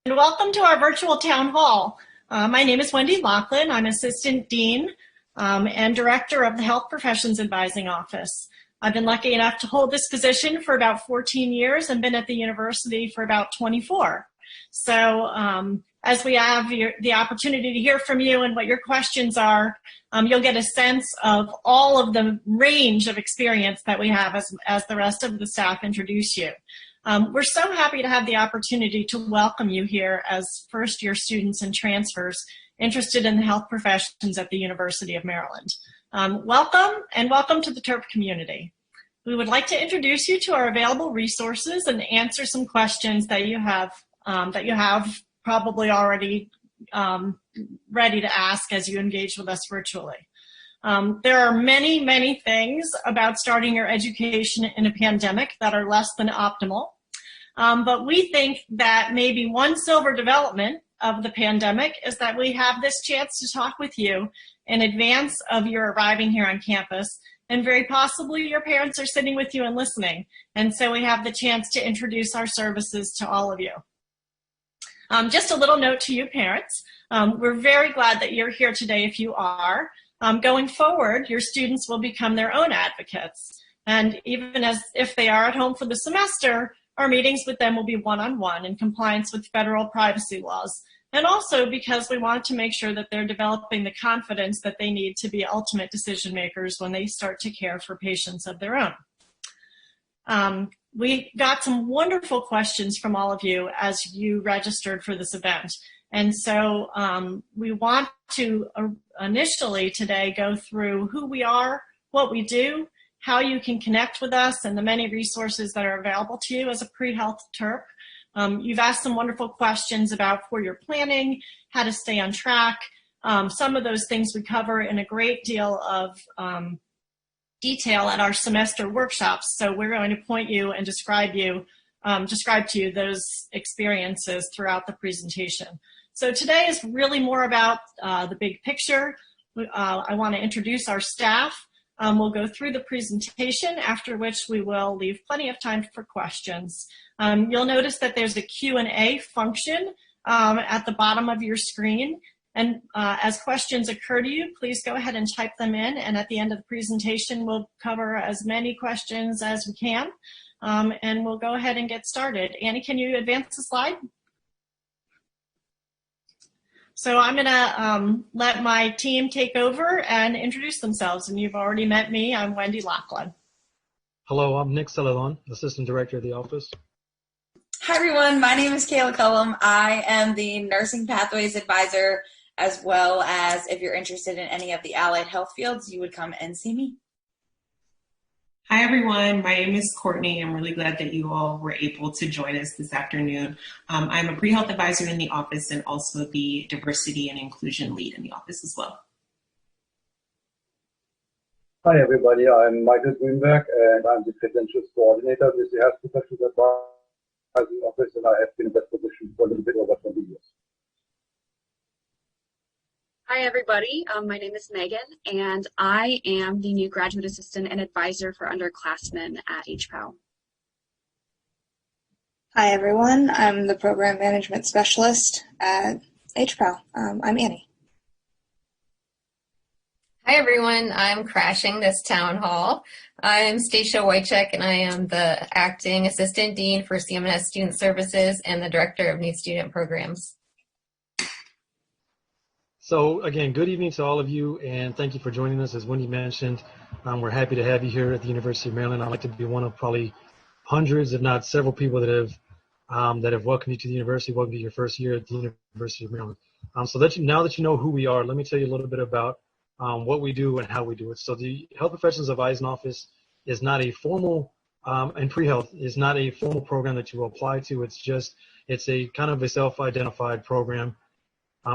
And welcome to our virtual town hall. My name is Wendy Laughlin. I'm Assistant Dean and Director of the Health Professions Advising Office. I've been lucky enough to hold this position for about 14 years and been at the university for about 24. So as we have the opportunity to hear from you and what your questions are, you'll get a sense of all of the range of experience that we have as the rest of the staff introduce you. We're so happy to have the opportunity to welcome you here as first-year students and transfers interested in the health professions at the University of Maryland. Welcome, and welcome to the TERP community. We would like to introduce you to our available resources and answer some questions that you have probably already ready to ask as you engage with us virtually. There are many, many things about starting your education in a pandemic that are less than optimal. But we think that maybe one silver development of the pandemic is that we have this chance to talk with you in advance of your arriving here on campus, and very possibly your parents are sitting with you and listening. And so we have the chance to introduce our services to all of you. Just a little note to you parents. We're very glad that you're here today if you are. Going forward, your students will become their own advocates. And even as if they are at home for the semester, our meetings with them will be one-on-one in compliance with federal privacy laws. And also because we want to make sure that they're developing the confidence that they need to be ultimate decision makers when they start to care for patients of their own. We got some wonderful questions from all of you as you registered for this event. And so we want to initially today go through who we are, what we do, how you can connect with us, and the many resources that are available to you as a pre-health TERP. You've asked some wonderful questions about four-year planning, how to stay on track. Some of those things we cover in a great deal of detail at our semester workshops. So we're going to point you and describe to you those experiences throughout the presentation. So today is really more about the big picture. I want to introduce our staff. We'll go through the presentation, after which we will leave plenty of time for questions. You'll notice that there's a Q&A function at the bottom of your screen. And as questions occur to you, please go ahead and type them in. And at the end of the presentation, we'll cover as many questions as we can. And we'll go ahead and get started. Annie, can you advance the slide? So I'm going to let my team take over and introduce themselves. And you've already met me. I'm Wendy Laughlin. Hello, I'm Nick Celedon, Assistant Director of the office. Hi, everyone. My name is Kayla Cullum. I am the Nursing Pathways Advisor, as well as if you're interested in any of the allied health fields, you would come and see me. Hi, everyone. My name is Courtney. I'm really glad that you all were able to join us this afternoon. I'm a pre-health advisor in the office and also the diversity and inclusion lead in the office as well. Hi, everybody. I'm Michael Greenberg, and I'm the Credentials Coordinator with the Health Professions Advising Office, and I have been in that position for a little bit over 20 years. Hi, everybody. My name is Megan, and I am the new Graduate Assistant and Advisor for underclassmen at HPAL. Hi, everyone. I'm the Program Management Specialist at HPAL. I'm Annie. Hi, everyone. I'm crashing this town hall. I'm Stacia Wojcik, and I am the Acting Assistant Dean for CMNS Student Services and the Director of New Student Programs. So again, good evening to all of you, and thank you for joining us. As Wendy mentioned, we're happy to have you here at the University of Maryland. I'd like to be one of probably hundreds, if not several people that have welcomed you to the university, welcomed you to your first year at the University of Maryland. So now that you know who we are, let me tell you a little bit about what we do and how we do it. So the Health Professions Advising Office is not a formal, and pre-health is not a formal program that you will apply to. It's a kind of a self-identified program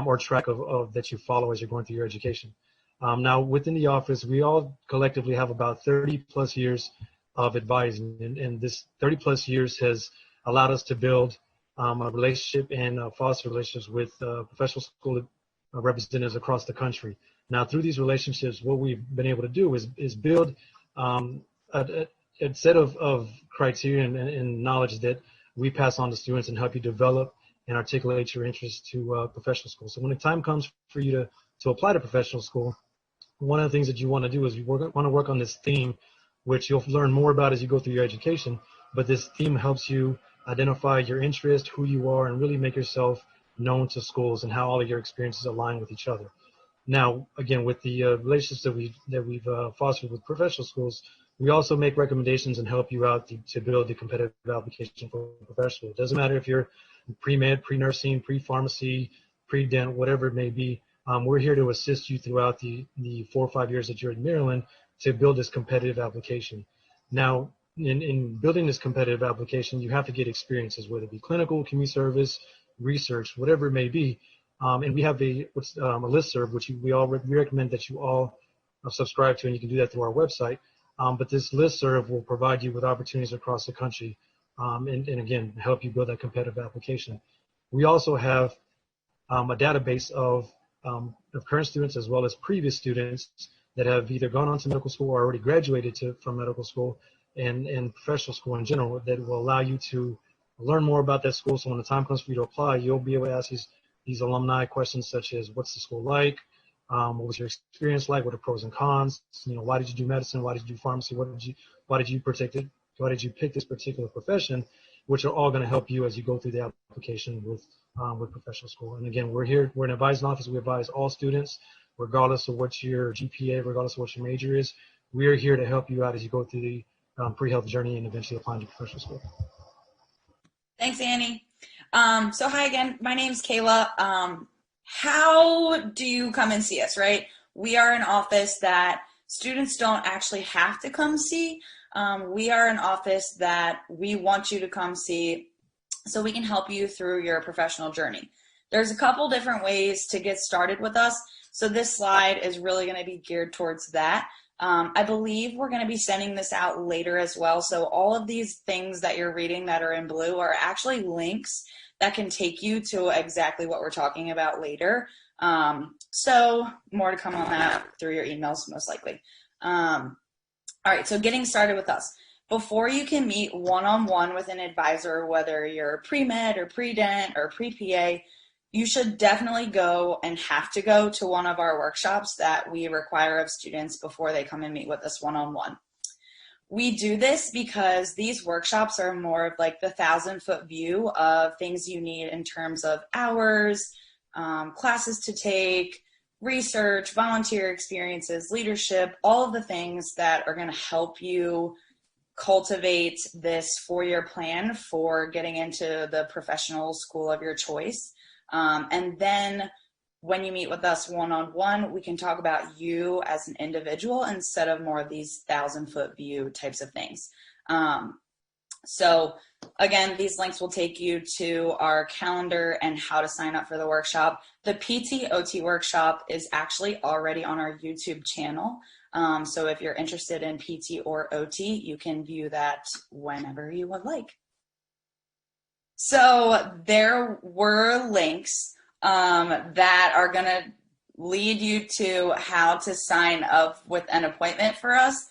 or track of that you follow as you're going through your education. Now, within the office, we all collectively have about 30 plus years of advising, and this 30 plus years has allowed us to build a relationship and foster relationships with professional school representatives across the country. Now, through these relationships, what we've been able to do is build a set of criteria and knowledge that we pass on to students and help you develop and articulate your interest to professional school. So when the time comes for you to apply to professional school, one of the things that you want to do is you want to work on this theme, which you'll learn more about as you go through your education. But this theme helps you identify your interest, who you are, and really make yourself known to schools and how all of your experiences align with each other. Now, again, with the relationships that we've fostered with professional schools, we also make recommendations and help you out to build the competitive application for professional. It doesn't matter if you're pre-med, pre-nursing, pre-pharmacy, pre-dent, whatever it may be. We're here to assist you throughout the 4 or 5 years that you're in Maryland to build this competitive application. Now, in building this competitive application, you have to get experiences, whether it be clinical, community service, research, whatever it may be. And we have a listserv, which we recommend that you all subscribe to, and you can do that through our website. But this listserv will provide you with opportunities across the country, and again, help you build that competitive application. We also have a database of current students as well as previous students that have either gone on to medical school or already graduated from medical school and professional school in general, that will allow you to learn more about that school. So when the time comes for you to apply, you'll be able to ask these alumni questions such as, what's the school like? What was your experience like? What are pros and cons? Why did you do medicine? Why did you do pharmacy? Why did you pick this particular profession? Which are all going to help you as you go through the application with professional school. And again, we're an advising office. We advise all students, regardless of what your GPA, regardless of what your major is. We are here to help you out as you go through the pre-health journey and eventually applying to professional school. Thanks, Annie. So hi again, my name's Kayla. How do you come and see us, right? We are an office that students don't actually have to come see. We are an office that we want you to come see so we can help you through your professional journey. There's a couple different ways to get started with us. So this slide is really going to be geared towards that. I believe we're going to be sending this out later as well. So all of these things that you're reading that are in blue are actually links that can take you to exactly what we're talking about later. So more to come on that through your emails, most likely. All right, so getting started with us. Before you can meet one-on-one with an advisor, whether you're pre-med or pre-dent or pre-PA, you should definitely go and have to go to one of our workshops that we require of students before they come and meet with us one-on-one. We do this because these workshops are more of like the 1,000-foot view of things you need in terms of hours, classes to take, research, volunteer experiences, leadership, all of the things that are going to help you cultivate this 4-year plan for getting into the professional school of your choice. And then when you meet with us one-on-one, we can talk about you as an individual instead of more of these 1,000-foot view types of things. So again, these links will take you to our calendar and how to sign up for the workshop. The PT-OT workshop is actually already on our YouTube channel. So if you're interested in PT or OT, you can view that whenever you would like. So there were links that are going to lead you to how to sign up with an appointment for us.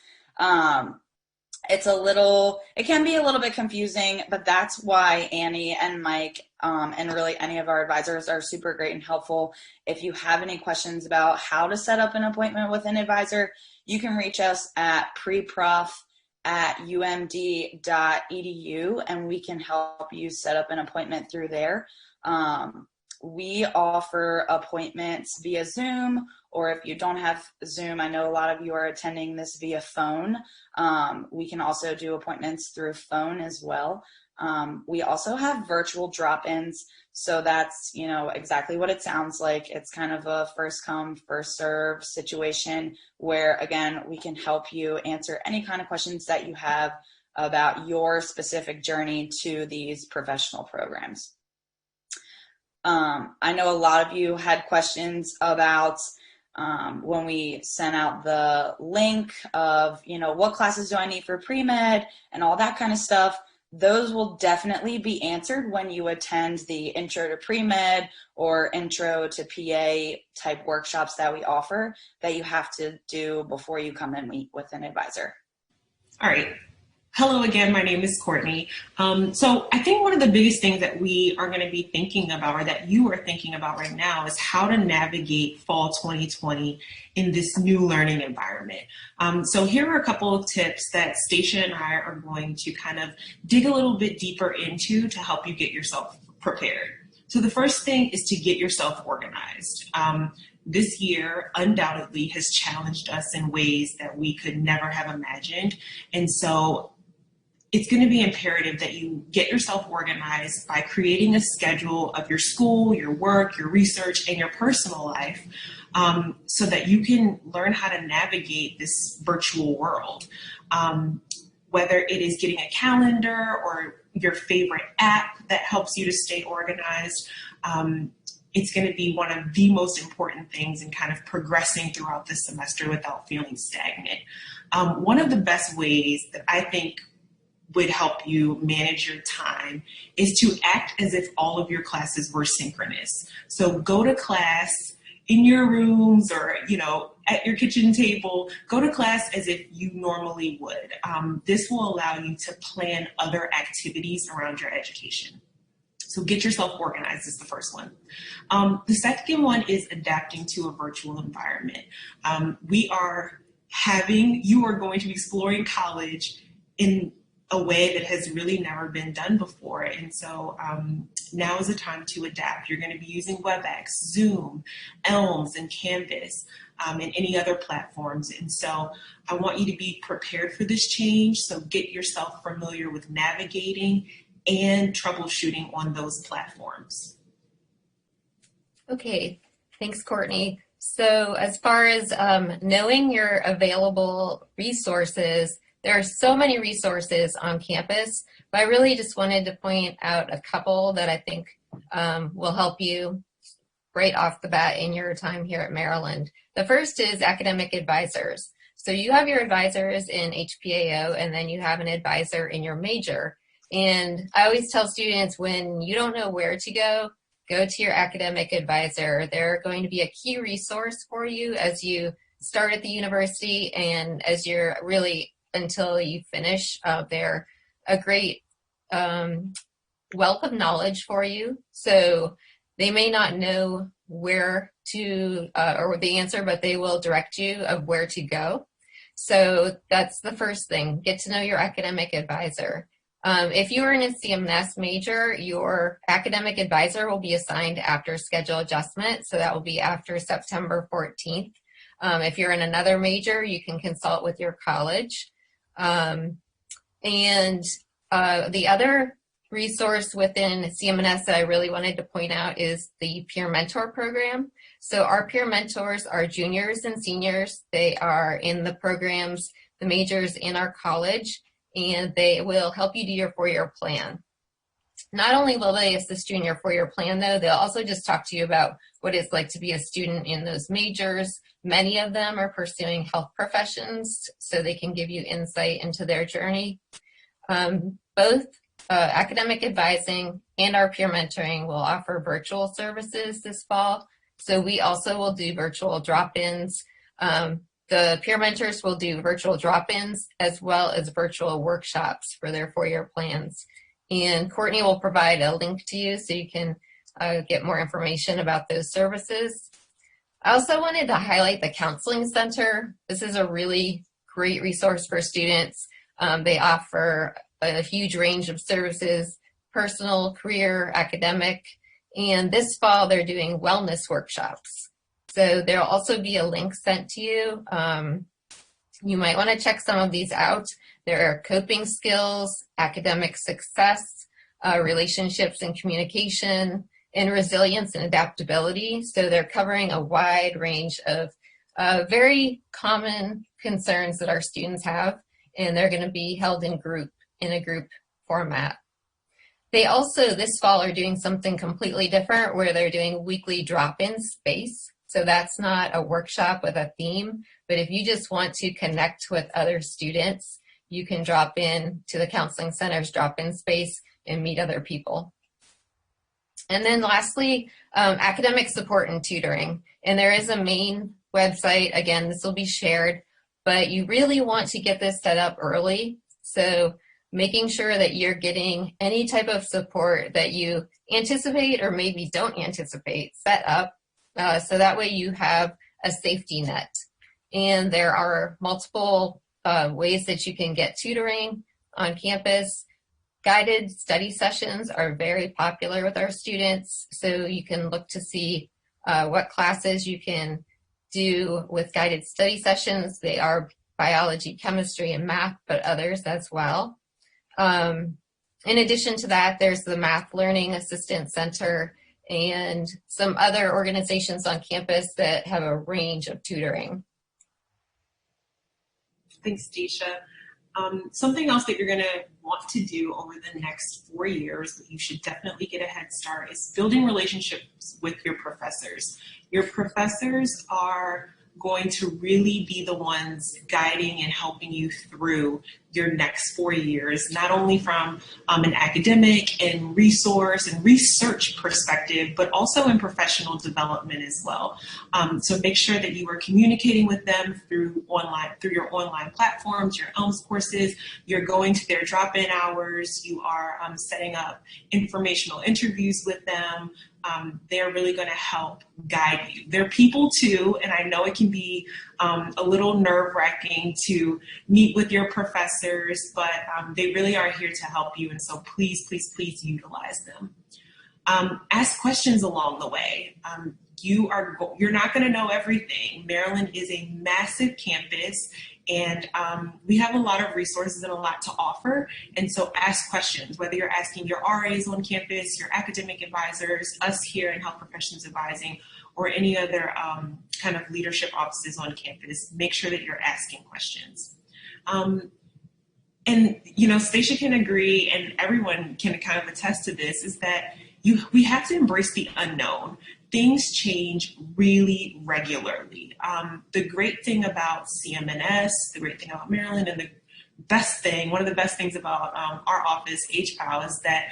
It can be a little bit confusing, but that's why Annie and Mike and really any of our advisors are super great and helpful. If you have any questions about how to set up an appointment with an advisor, you can reach us at preprof@umd.edu and we can help you set up an appointment through there. We offer appointments via Zoom, or if you don't have Zoom, I know a lot of you are attending this via phone. We can also do appointments through phone as well. We also have virtual drop-ins, so that's, exactly what it sounds like. It's kind of a first come, first serve situation where, again, we can help you answer any kind of questions that you have about your specific journey to these professional programs. I know a lot of you had questions about when we sent out the link of, what classes do I need for pre-med and all that kind of stuff. Those will definitely be answered when you attend the intro to pre-med or intro to PA type workshops that we offer that you have to do before you come and meet with an advisor. All right. Hello again, my name is Courtney. So I think one of the biggest things that we are going to be thinking about, or that you are thinking about right now, is how to navigate fall 2020 in this new learning environment. So here are a couple of tips that Stacia and I are going to kind of dig a little bit deeper into to help you get yourself prepared. So the first thing is to get yourself organized. This year undoubtedly has challenged us in ways that we could never have imagined. And so it's going to be imperative that you get yourself organized by creating a schedule of your school, your work, your research, and your personal life, so that you can learn how to navigate this virtual world. Whether it is getting a calendar or your favorite app that helps you to stay organized, it's going to be one of the most important things in kind of progressing throughout the semester without feeling stagnant. One of the best ways that I think would help you manage your time is to act as if all of your classes were synchronous. So go to class in your rooms or, at your kitchen table, go to class as if you normally would. This will allow you to plan other activities around your education. So get yourself organized is the first one. The second one is adapting to a virtual environment. You are going to be exploring college in a way that has really never been done before. And so now is the time to adapt. You're going to be using WebEx, Zoom, Elms, and Canvas, and any other platforms. And so I want you to be prepared for this change. So get yourself familiar with navigating and troubleshooting on those platforms. Okay, thanks, Courtney. So as far as knowing your available resources, there are so many resources on campus, but I really just wanted to point out a couple that I think will help you right off the bat in your time here at Maryland. The first is academic advisors. So you have your advisors in HPAO, and then you have an advisor in your major. And I always tell students, when you don't know where to go to your academic advisor. They're going to be a key resource for you as you start at the university and as you're really until you finish. They're a great wealth of knowledge for you. So they may not know where to or the answer, but they will direct you of where to go. So that's the first thing. Get to know your academic advisor. If you are in a CMS major, your academic advisor will be assigned after schedule adjustment. So that will be after September 14th. If you're in another major, you can consult with your college. The other resource within CMNS that I really wanted to point out is the peer mentor program. So our peer mentors are juniors and seniors. They are in the programs, the majors in our college, and they will help you do your four-year plan. Not only will they assist you in your four-year plan, though, they'll also just talk to you about what it's like to be a student in those majors. Many of them are pursuing health professions, so they can give you insight into their journey. Both academic advising and our peer mentoring will offer virtual services this fall. So we also will do virtual drop-ins. The peer mentors will do virtual drop-ins as well as virtual workshops for their four-year plans. And Courtney will provide a link to you so you can get more information about those services. I also wanted to highlight the Counseling Center. This is a really great resource for students. They offer a huge range of services, personal, career, academic, and this fall they're doing wellness workshops. So there'll also be a link sent to you. You might want to check some of these out. There are coping skills, academic success, relationships and communication, and resilience and adaptability. So they're covering a wide range of very common concerns that our students have, and they're going to be held in a group format. They also, this fall, are doing something completely different where they're doing weekly drop-in space. So that's not a workshop with a theme, but if you just want to connect with other students, you can drop in to the Counseling Center's drop-in space and meet other people. And then lastly, academic support and tutoring. And there is a main website. Again, this will be shared, but you really want to get this set up early So making sure that you're getting any type of support that you anticipate or maybe don't anticipate set up, so that way you have a safety net. And there are multiple ways that you can get tutoring on campus. Guided study sessions are very popular with our students, so you can look to see what classes you can do with guided study sessions. They are biology, chemistry, and math, but others as well. In addition to that, there's the Math Learning Assistance Center and some other organizations on campus that have a range of tutoring. Thanks, Deisha. Something else that you're going to want to do over the next 4 years that you should definitely get a head start is building relationships with your professors. Your professors are going to really be the ones guiding and helping you through your next 4 years, not only from an academic and resource and research perspective, but also in professional development as well. So make sure that you are communicating with them through your online platforms, your ELMS courses. You're going to their drop-in hours. You are setting up informational interviews with them. They're really going to help guide you. They're people too, and I know it can be a little nerve-wracking to meet with your professors, but they really are here to help you, and so please, please, please utilize them. Ask questions along the way. You're not going to know everything. Maryland is a massive campus, and we have a lot of resources and a lot to offer. And so ask questions, whether you're asking your RAs on campus, your academic advisors, us here in Health Professions Advising, or any other kind of leadership offices on campus. Make sure that you're asking questions. And, Stacia can agree, and everyone can kind of attest to this, is that we have to embrace the unknown. Things change really regularly. The great thing about CMNS, the great thing about Maryland, and one of the best things about our office, HPAL, is that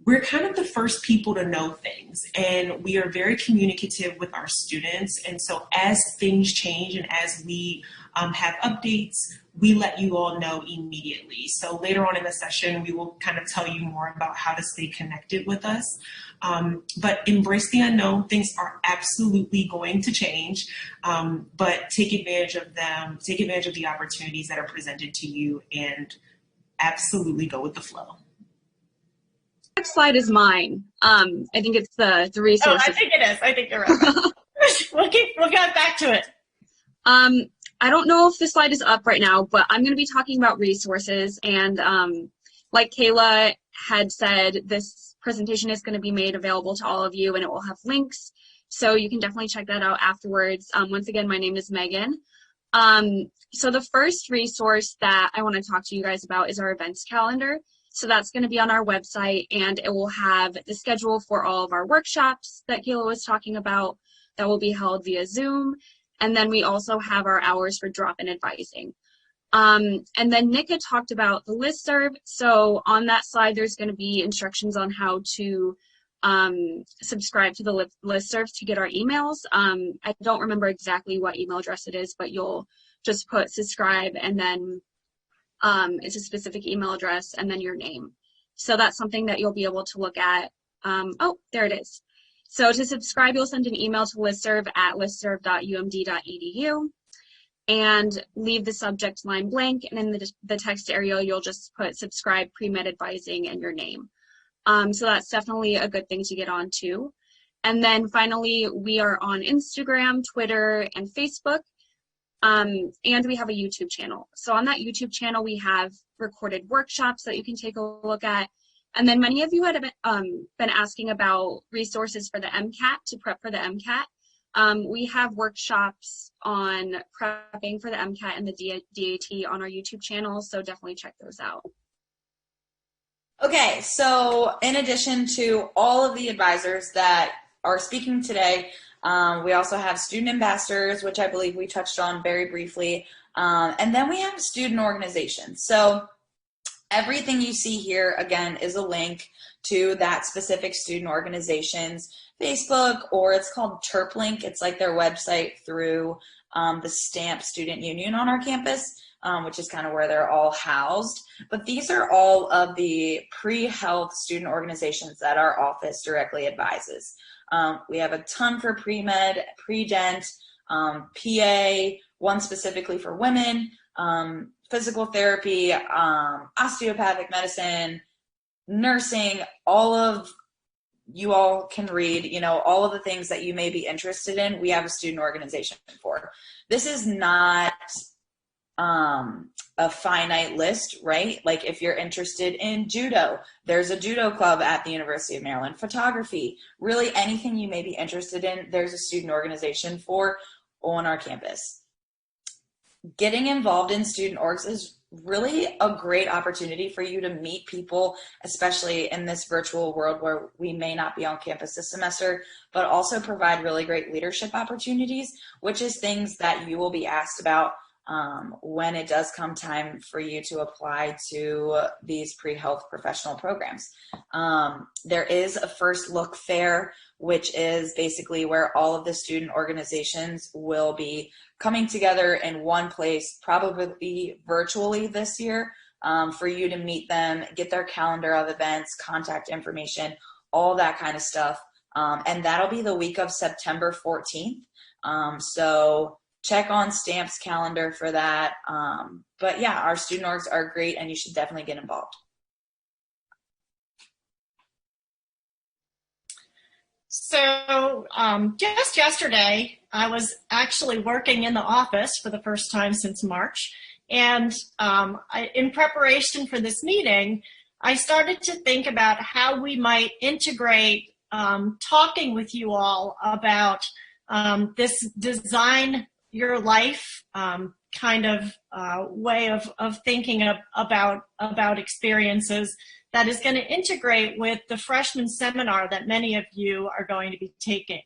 we're kind of the first people to know things, and we are very communicative with our students. And so as things change and as we have updates, we let you all know immediately. So later on in the session, we will kind of tell you more about how to stay connected with us. But embrace the unknown. Things are absolutely going to change, but take advantage of them. Take advantage of the opportunities that are presented to you, and absolutely go with the flow. Next slide is mine. I think it's the resources. Oh, I think it is. I think you're right. We'll get back to it. I don't know if this slide is up right now, but I'm going to be talking about resources. And like Kayla had said, this presentation is going to be made available to all of you, and it will have links. So you can definitely check that out afterwards. Once again, my name is Megan. So the first resource that I want to talk to you guys about is our events calendar. So that's going to be on our website, and it will have the schedule for all of our workshops that Kayla was talking about that will be held via Zoom. And then we also have our hours for drop-in advising. And then Nick had talked about the listserv. So on that slide, there's going to be instructions on how to subscribe to the listserv to get our emails. I don't remember exactly what email address it is, but you'll just put subscribe, and then it's a specific email address and then your name. So that's something that you'll be able to look at. Oh, there it is. So to subscribe, you'll send an email to listserv at listserv.umd.edu and leave the subject line blank. And in the text area, you'll just put subscribe, pre-med advising, and your name. So that's definitely a good thing to get on too. And then finally, we are on Instagram, Twitter, and Facebook. And we have a YouTube channel. So on that YouTube channel, we have recorded workshops that you can take a look at. And then many of you had been asking about resources for the MCAT, to prep for the MCAT. We have workshops on prepping for the MCAT and the DAT on our YouTube channel, so definitely check those out. Okay, so in addition to all of the advisors that are speaking today, we also have student ambassadors, which I believe we touched on very briefly. And then we have student organizations. So everything you see here, again, is a link to that specific student organization's Facebook, or it's called ChirpLink. It's like their website through the STAMP Student Union on our campus. which is kind of where they're all housed. But these are all of the pre-health student organizations that our office directly advises. We have a ton for pre-med, pre-dent, PA, one specifically for women, physical therapy, osteopathic medicine, nursing, all of you all can read, you know, all of the things that you may be interested in, we have a student organization for. This is not a finite list, right? Like if you're interested in judo, there's a judo club at the University of Maryland. Photography, really anything you may be interested in, there's a student organization for on our campus. Getting involved in student orgs is really a great opportunity for you to meet people, especially in this virtual world where we may not be on campus this semester, but also provide really great leadership opportunities, which is things that you will be asked about when it does come time for you to apply to these pre-health professional programs. There is a first look fair, which is basically where all of the student organizations will be coming together in one place, probably virtually this year, for you to meet them, get their calendar of events, contact information, all that kind of stuff. And that'll be the week of September 14th. So check on Stamp's calendar for that. But yeah, our student orgs are great and you should definitely get involved. So just yesterday, I was actually working in the office for the first time since March. And in preparation for this meeting, I started to think about how we might integrate talking with you all about this design your life kind of way of thinking about experiences that is going to integrate with the freshman seminar that many of you are going to be taking.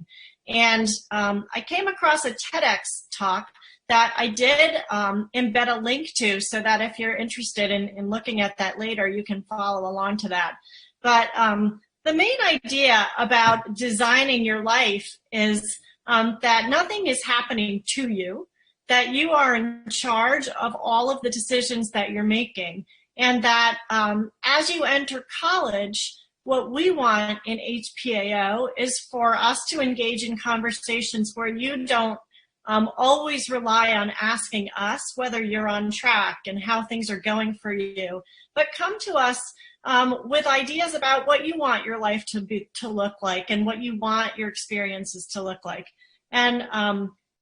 And I came across a TEDx talk that I did embed a link to so that if you're interested in looking at that later, you can follow along to that. But the main idea about designing your life is that nothing is happening to you, that you are in charge of all of the decisions that you're making, and that as you enter college, what we want in HPAO is for us to engage in conversations where you don't always rely on asking us whether you're on track and how things are going for you, but come to us with ideas about what you want your life to look like and what you want your experiences to look like. And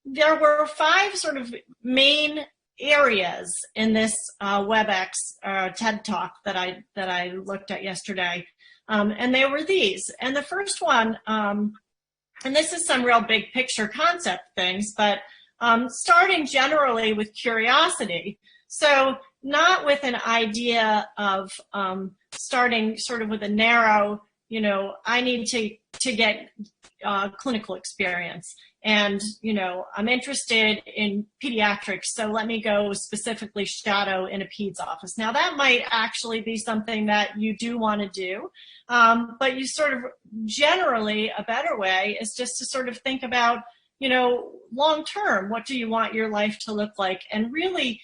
there were 5 sort of main areas in this WebEx TED Talk that I looked at yesterday, and they were these. And the first one, and this is some real big picture concept things, but starting generally with curiosity. So not with an idea of starting sort of with a narrow, you know, I need to get clinical experience. And, you know, I'm interested in pediatrics, so let me go specifically shadow in a peds office. Now, that might actually be something that you do want to do, but you sort of generally, a better way is just to sort of think about, you know, long term, what do you want your life to look like? And really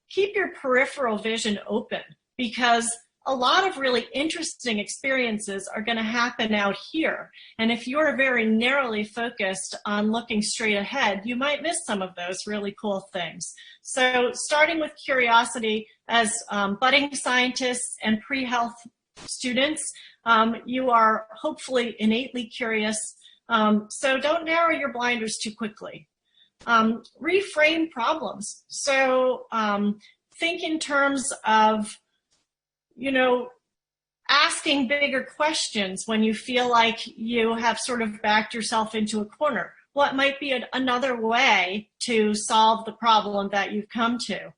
keep your peripheral vision open, because a lot of really interesting experiences are going to happen out here. And if you're very narrowly focused on looking straight ahead, you might miss some of those really cool things. So starting with curiosity, as budding scientists and pre-health students, you are hopefully innately curious. So don't narrow your blinders too quickly. Reframe problems. So think in terms of, you know, asking bigger questions when you feel like you have sort of backed yourself into a corner. What might be another way to solve the problem that you've come to?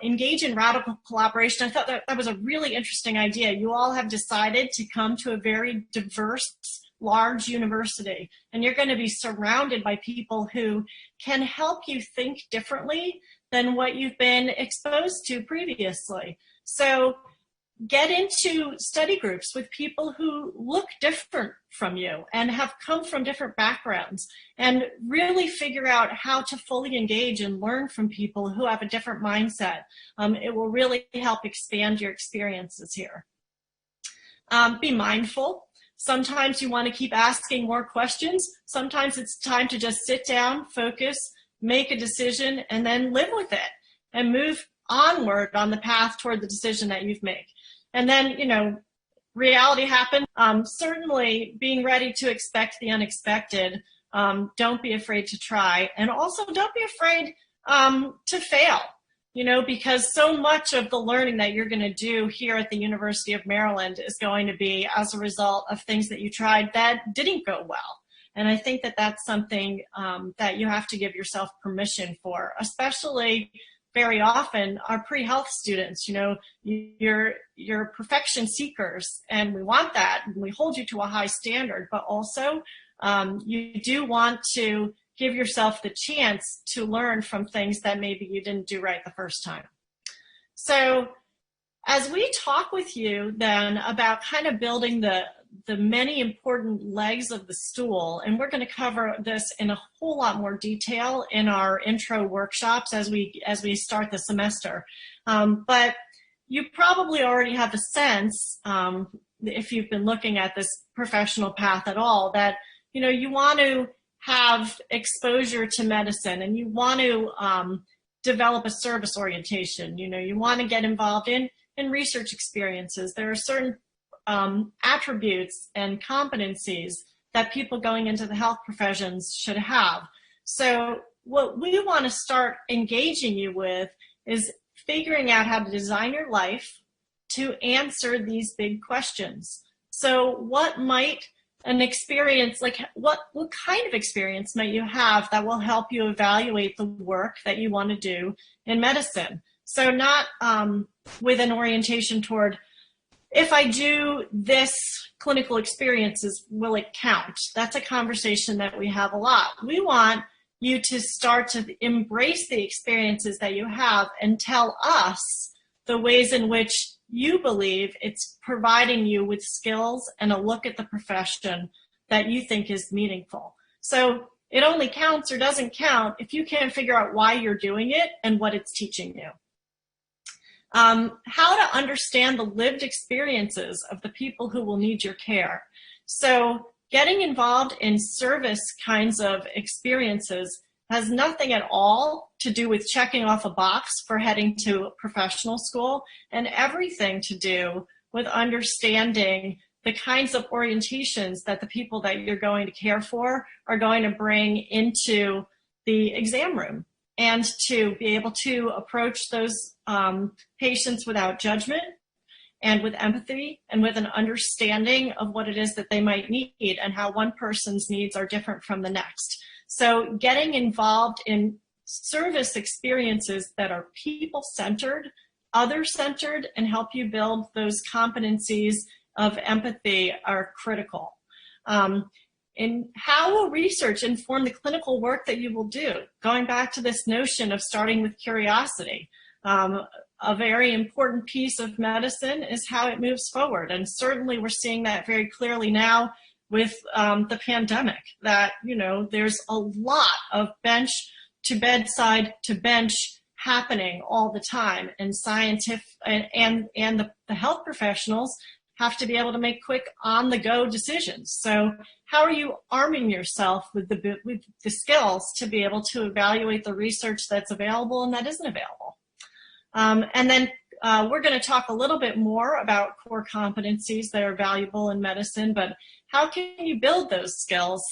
Engage in radical collaboration. I thought that was a really interesting idea. You all have decided to come to a very diverse, large university, and you're going to be surrounded by people who can help you think differently than what you've been exposed to previously. So get into study groups with people who look different from you and have come from different backgrounds, and really figure out how to fully engage and learn from people who have a different mindset. It will really help expand your experiences here. Be mindful. Sometimes you want to keep asking more questions. Sometimes it's time to just sit down, focus, make a decision, and then live with it and move onward on the path toward the decision that you've made. And then, you know, reality happened. Certainly being ready to expect the unexpected. Don't be afraid to try. And also don't be afraid to fail, you know, because so much of the learning that you're going to do here at the University of Maryland is going to be as a result of things that you tried that didn't go well. And I think that that's something that you have to give yourself permission for, especially very often our pre-health students. You know, you're perfection seekers, and we want that, and we hold you to a high standard, but also you do want to give yourself the chance to learn from things that maybe you didn't do right the first time. So as we talk with you then about kind of building the many important legs of the stool, and we're going to cover this in a whole lot more detail in our intro workshops as we start the semester. But you probably already have a sense, if you've been looking at this professional path at all, that you know you want to have exposure to medicine, and you want to develop a service orientation. You know, you want to get involved in research experiences. There are certain attributes and competencies that people going into the health professions should have. So what we want to start engaging you with is figuring out how to design your life to answer these big questions. So what might an experience, like what kind of experience might you have that will help you evaluate the work that you want to do in medicine? So not with an orientation toward, if I do this clinical experiences, will it count? That's a conversation that we have a lot. We want you to start to embrace the experiences that you have and tell us the ways in which you believe it's providing you with skills and a look at the profession that you think is meaningful. So it only counts or doesn't count if you can't figure out why you're doing it and what it's teaching you. How to understand the lived experiences of the people who will need your care. So getting involved in service kinds of experiences has nothing at all to do with checking off a box for heading to professional school, and everything to do with understanding the kinds of orientations that the people that you're going to care for are going to bring into the exam room, and to be able to approach those patients without judgment and with empathy and with an understanding of what it is that they might need and how one person's needs are different from the next. So getting involved in service experiences that are people-centered, other-centered, and help you build those competencies of empathy are critical. And how will research inform the clinical work that you will do? Going back to this notion of starting with curiosity. A very important piece of medicine is how it moves forward. And certainly we're seeing that very clearly now with the pandemic, that, you know, there's a lot of bench to bedside to bench happening all the time. And scientific and the health professionals have to be able to make quick on-the-go decisions. So how are you arming yourself with the skills to be able to evaluate the research that's available and that isn't available? And then we're going to talk a little bit more about core competencies that are valuable in medicine, but how can you build those skills?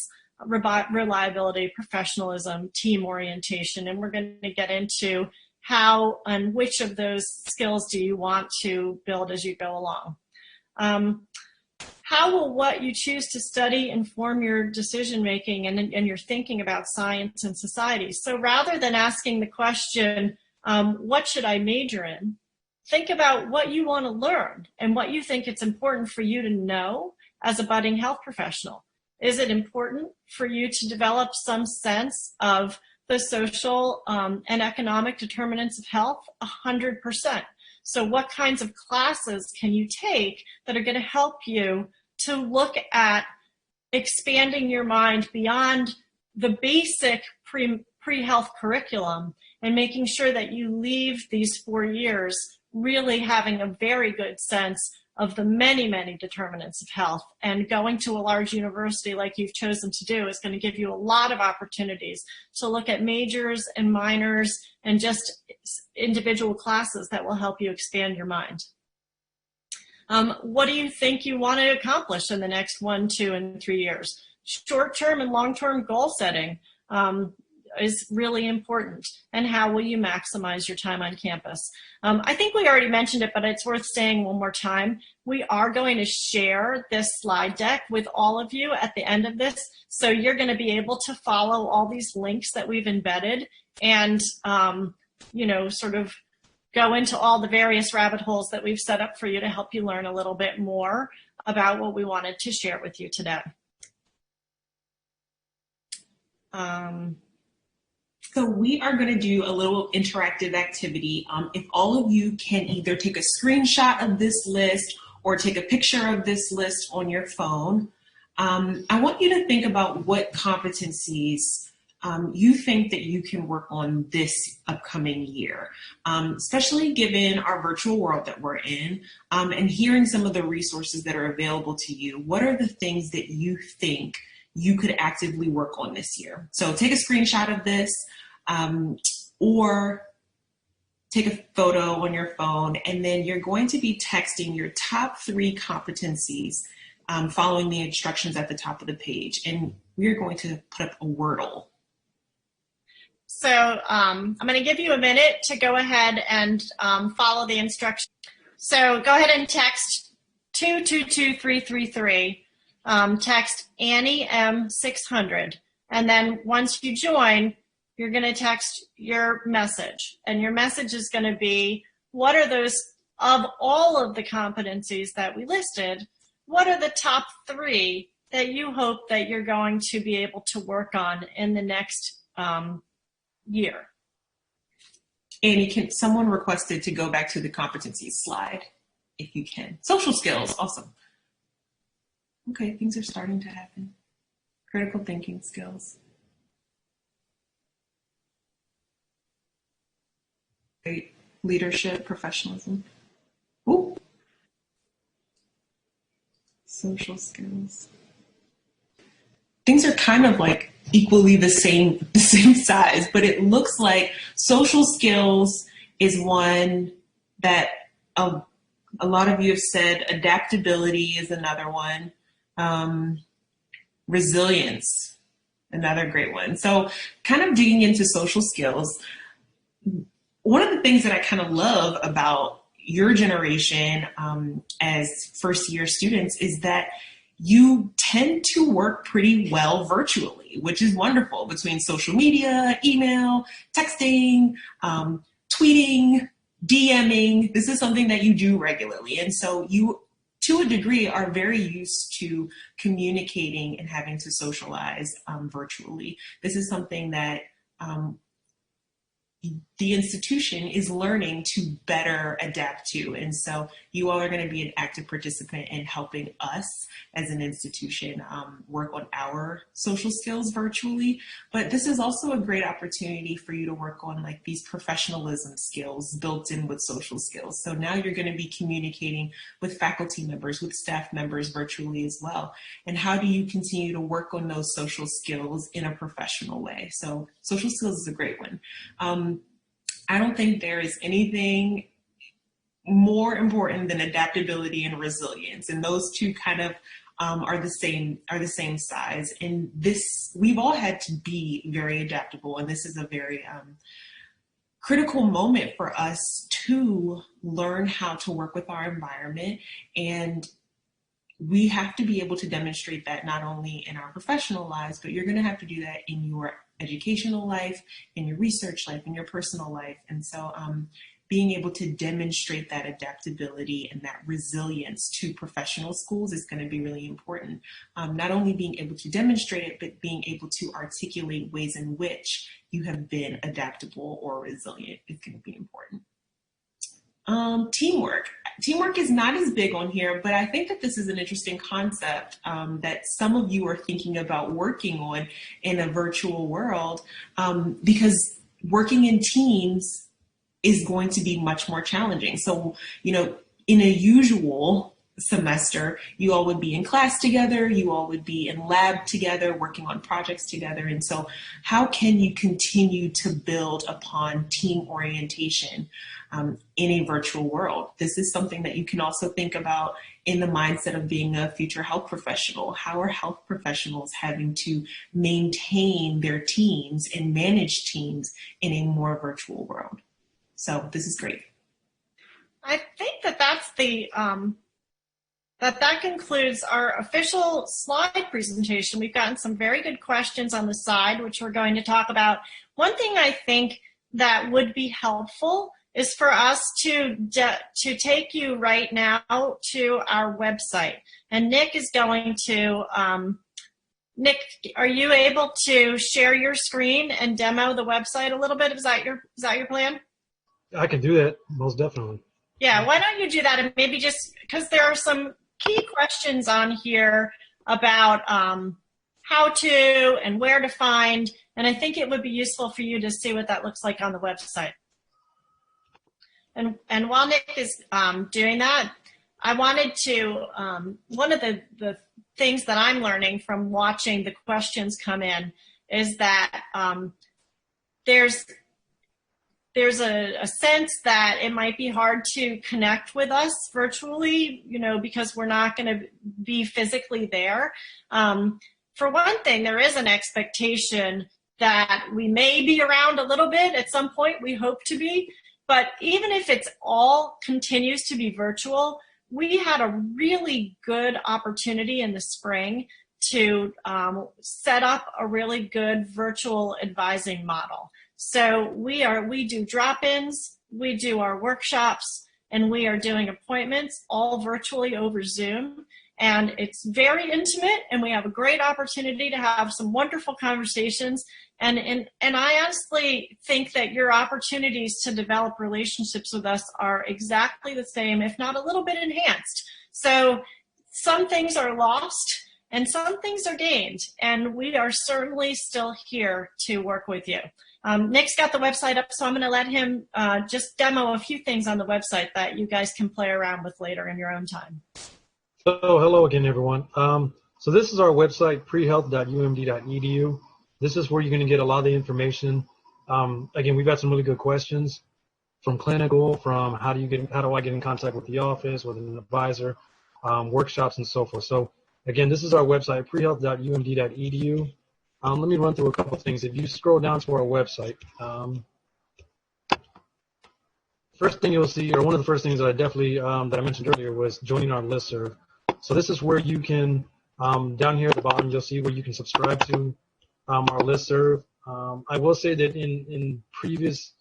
Reliability, professionalism, team orientation, and we're going to get into how and which of those skills do you want to build as you go along. How will what you choose to study inform your decision-making and your thinking about science and society? So rather than asking the question, what should I major in? Think about what you want to learn and what you think it's important for you to know as a budding health professional. Is it important for you to develop some sense of the social and economic determinants of health? 100%. So what kinds of classes can you take that are going to help you to look at expanding your mind beyond the basic pre-health curriculum and making sure that you leave these 4 years really having a very good sense of the many, many determinants of health. And going to a large university like you've chosen to do is going to give you a lot of opportunities to look at majors and minors and just individual classes that will help you expand your mind. What do you think you want to accomplish in the next 1, 2, and 3 years? Short-term and long-term goal setting is really important. And how will you maximize your time on campus? I think we already mentioned it, but it's worth saying one more time. We are going to share this slide deck with all of you at the end of this. So you're going to be able to follow all these links that we've embedded and, sort of go into all the various rabbit holes that we've set up for you to help you learn a little bit more about what we wanted to share with you today. So we are going to do a little interactive activity. If all of you can either take a screenshot of this list or take a picture of this list on your phone, I want you to think about what competencies you think that you can work on this upcoming year, especially given our virtual world that we're in, and hearing some of the resources that are available to you. What are the things that you think you could actively work on this year? So take a screenshot of this, or take a photo on your phone, and then you're going to be texting your top 3 competencies following the instructions at the top of the page. And we're going to put up a Wordle. So I'm going to give you a minute to go ahead and follow the instructions. So go ahead and text 222333, text Annie M600, and then once you join, you're going to text your message, and your message is going to be, what are those, of all of the competencies that we listed, what are the top 3 that you hope that you're going to be able to work on in the next year? Annie, someone requested to go back to the competencies slide, if you can. Social skills, awesome. Okay, things are starting to happen. Critical thinking skills. Great. Leadership, professionalism. Ooh. Social skills. Things are kind of like equally the same size, but it looks like social skills is one that a lot of you have said. Adaptability is another one. Resilience, another great one. So kind of digging into social skills, one of the things that I kind of love about your generation as first year students is that you tend to work pretty well virtually, which is wonderful, between social media, email, texting, tweeting, DMing. This is something that you do regularly. And so you, to a degree, are very used to communicating and having to socialize virtually. This is something that the institution is learning to better adapt to. And so you all are going to be an active participant in helping us as an institution work on our social skills virtually. But this is also a great opportunity for you to work on like these professionalism skills built in with social skills. So now you're going to be communicating with faculty members, with staff members virtually as well. And how do you continue to work on those social skills in a professional way? So social skills is a great one. I don't think there is anything more important than adaptability and resilience, and those two kind of are the same size. And this, we've all had to be very adaptable, and this is a very critical moment for us to learn how to work with our environment. And we have to be able to demonstrate that not only in our professional lives, but you're going to have to do that in your educational life, in your research life, in your personal life. And so being able to demonstrate that adaptability and that resilience to professional schools is going to be really important. Not only being able to demonstrate it, but being able to articulate ways in which you have been adaptable or resilient is going to be important. Teamwork. Teamwork is not as big on here, but I think that this is an interesting concept that some of you are thinking about working on in a virtual world, because working in teams is going to be much more challenging. So, you know, in a usual semester, you all would be in class together, you all would be in lab together, working on projects together. And so how can you continue to build upon team orientation in a virtual world? This is something that you can also think about in the mindset of being a future health professional. How are health professionals having to maintain their teams and manage teams in a more virtual world? So this is great. I think that that's the that concludes our official slide presentation. We've gotten some very good questions on the side, which we're going to talk about. One thing I think that would be helpful is for us to take you right now to our website. And Nick is going to, Nick, are you able to share your screen and demo the website a little bit? Is that your plan? I can do that, most definitely. Yeah, why don't you do that? And maybe just, because there are some key questions on here about how to and where to find, and I think it would be useful for you to see what that looks like on the website. And while Nick is doing that, I wanted to, one of the things that I'm learning from watching the questions come in is that there's a sense that it might be hard to connect with us virtually, you know, because we're not going to be physically there. For one thing, there is an expectation that we may be around a little bit at some point. We hope to be. But even if it's all continues to be virtual, we had a really good opportunity in the spring to set up a really good virtual advising model. So we do drop-ins, we do our workshops, and we are doing appointments all virtually over Zoom. And it's very intimate, and we have a great opportunity to have some wonderful conversations. And I honestly think that your opportunities to develop relationships with us are exactly the same, if not a little bit enhanced. So some things are lost and some things are gained, and we are certainly still here to work with you. Nick's got the website up, so I'm going to let him just demo a few things on the website that you guys can play around with later in your own time. So hello again, everyone. So this is our website, prehealth.umd.edu. This is where you're going to get a lot of the information. Again, we've got some really good questions from clinical, from how do I get in contact with the office, with an advisor, workshops, and so forth. So again, this is our website, prehealth.umd.edu. Let me run through a couple of things. If you scroll down to our website, first thing you'll see, or one of the first things that I definitely that I mentioned earlier, was joining our listserv. So this is where you can, down here at the bottom, you'll see where you can subscribe to our listserv. I will say that in previous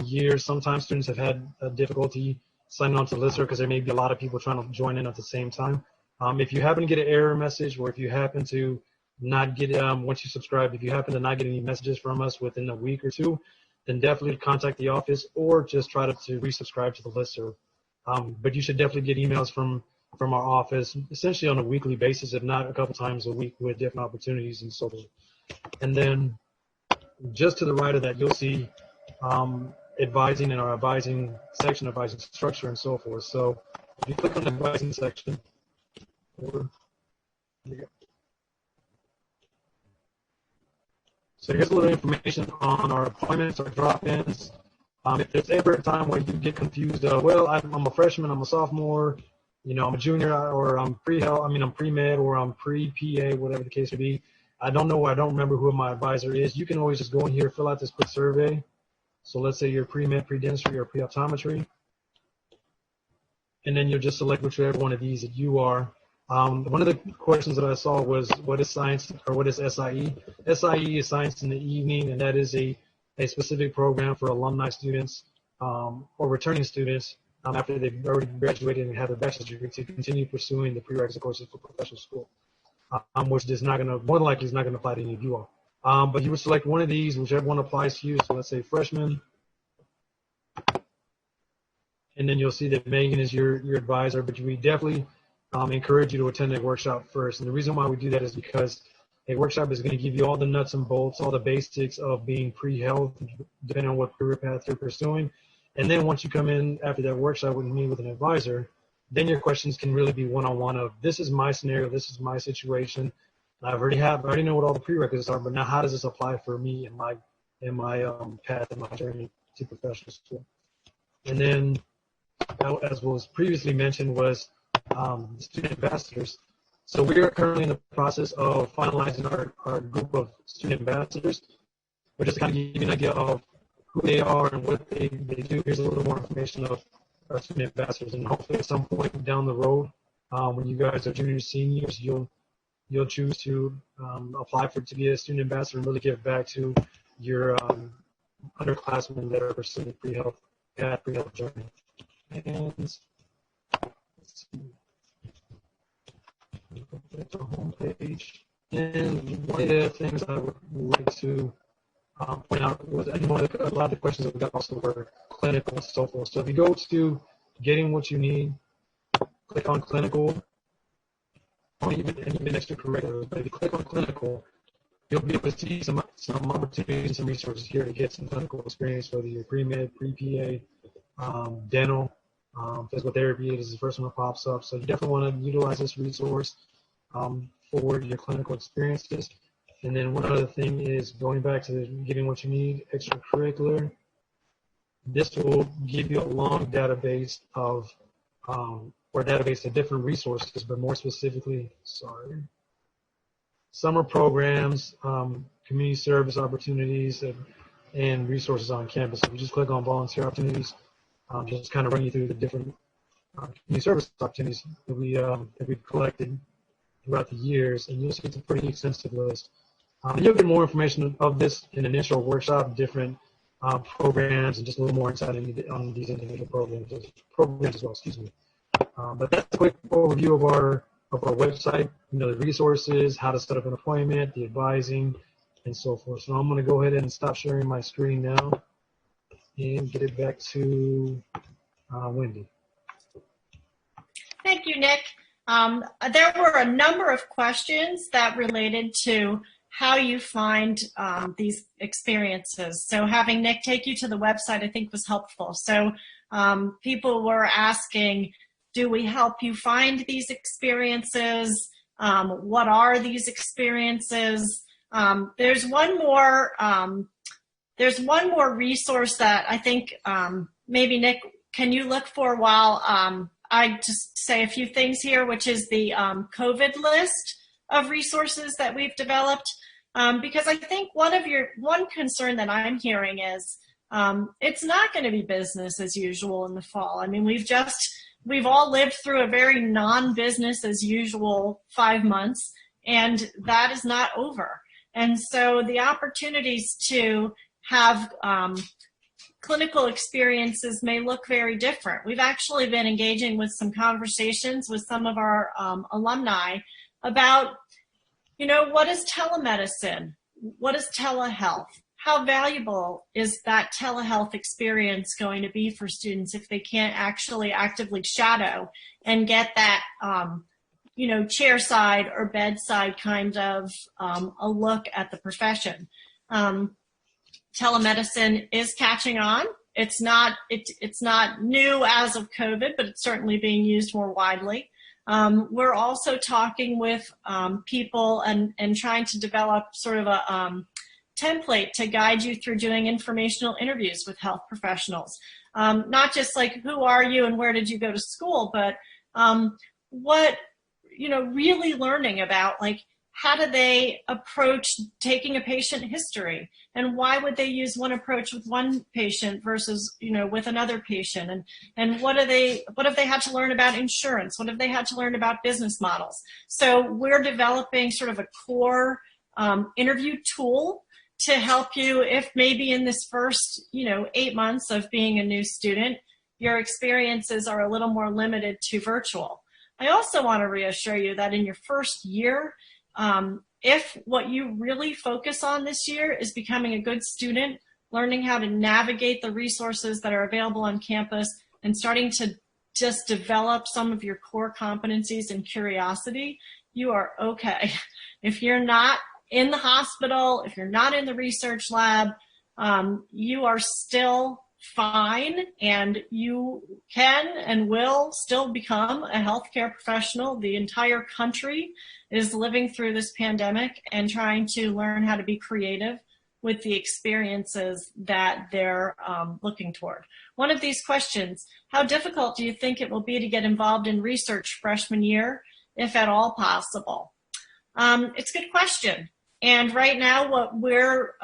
years, sometimes students have had difficulty signing on to the listserv because there may be a lot of people trying to join in at the same time. If you happen to get an error message, or if you happen to not get, once you subscribe, if you happen to not get any messages from us within a week or two, then definitely contact the office or just try to resubscribe to the listserv. But you should definitely get emails from our office essentially on a weekly basis, if not a couple times a week, with different opportunities and so forth. And then just to the right of that, you'll see advising in our advising section, advising structure, and so forth. So if you click on the advising section, so here's a little information on our appointments, our drop-ins. If there's ever a time where you get confused, well, I'm a freshman, I'm a sophomore, you know, I'm a junior, or I'm I'm pre-med, or I'm pre-PA, whatever the case may be. I don't know, I don't remember who my advisor is. You can always just go in here, fill out this quick survey. So let's say you're pre-med, pre-dentistry, or pre-optometry. And then you'll just select whichever one of these that you are. One of the questions that I saw was, what is science, or what is SIE? SIE is science in the evening, and that is a specific program for alumni students or returning students after they've already graduated and have their bachelor's degree to continue pursuing the prerequisite courses for professional school, which is not going to, more than likely, is not going to apply to any of you all. But you would select one of these, whichever one applies to you. So let's say freshman. and then you'll see that Megan is your advisor, but we definitely encourage you to attend a workshop first. And the reason why we do that is because a workshop is going to give you all the nuts and bolts, all the basics of being pre-health, depending on what career path you're pursuing. And then once you come in after that workshop with me with an advisor, then your questions can really be one-on-one of, this is my scenario, this is my situation. I already know what all the prerequisites are, but now how does this apply for me in my path and my journey to professional school? And then, as was previously mentioned, was student ambassadors. So we are currently in the process of finalizing our group of student ambassadors, but just to kind of give you an idea of who they are and what they do. Here's a little more information of our student ambassadors, and hopefully at some point down the road, when you guys are juniors, seniors, you'll choose to apply to be a student ambassador and really give back to your underclassmen that are pursuing pre-health journey. And let's see. Go back to the home page. And one of the things I would like to point out was, a lot of the questions that we got also were clinical and so forth. So if you go to getting what you need, click on clinical, or even extracurriculars. But if you click on clinical, you'll be able to see some opportunities and some resources here to get some clinical experience, whether you're pre-med, pre-PA, dental, physical therapy is the first one that pops up. So you definitely want to utilize this resource for your clinical experiences. And then one other thing is going back to getting what you need, extracurricular. This will give you a long database of different resources, but more specifically, summer programs, community service opportunities, and resources on campus. If you just click on volunteer opportunities, just kind of run you through the different community service opportunities that we've collected throughout the years, and you'll see it's a pretty extensive list. You'll get more information of this in an initial workshop, different programs, and just a little more insight on these individual programs as well. Excuse me. But that's a quick overview of our website. The resources, how to set up an appointment, the advising, and so forth. So I'm going to go ahead and stop sharing my screen now and get it back to Wendy. Thank you, Nick. There were a number of questions that related to how you find these experiences. So having Nick take you to the website, I think, was helpful. So people were asking, do we help you find these experiences? What are these experiences? There's one more resource that I think maybe, Nick, can you look for while I just say a few things here, which is the COVID list of resources that we've developed. Because I think one concern that I'm hearing is it's not going to be business as usual in the fall. I mean, we've all lived through a very non-business as usual 5 months, and that is not over. And so the opportunities to have clinical experiences may look very different. We've actually been engaging with some conversations with some of our alumni about, what is telemedicine? What is telehealth? How valuable is that telehealth experience going to be for students if they can't actually actively shadow and get that, chairside or bedside kind of a look at the profession? Telemedicine is catching on. It's not new as of COVID, but it's certainly being used more widely. We're also talking with people and trying to develop sort of a template to guide you through doing informational interviews with health professionals. Not just like, who are you and where did you go to school, but really learning about, like, how do they approach taking a patient history, and why would they use one approach with one patient versus, with another patient, and what have they had to learn about insurance? What have they had to learn about business models? So we're developing sort of a core interview tool to help you if maybe in this first, 8 months of being a new student, your experiences are a little more limited to virtual. I also want to reassure you that in your first year, if what you really focus on this year is becoming a good student, learning how to navigate the resources that are available on campus, and starting to just develop some of your core competencies and curiosity, you are okay. If you're not in the hospital, if you're not in the research lab, you are still fine, and you can and will still become a healthcare professional. The entire country is living through this pandemic and trying to learn how to be creative with the experiences that they're looking toward. One of these questions, how difficult do you think it will be to get involved in research freshman year, if at all possible? It's a good question. And right now, where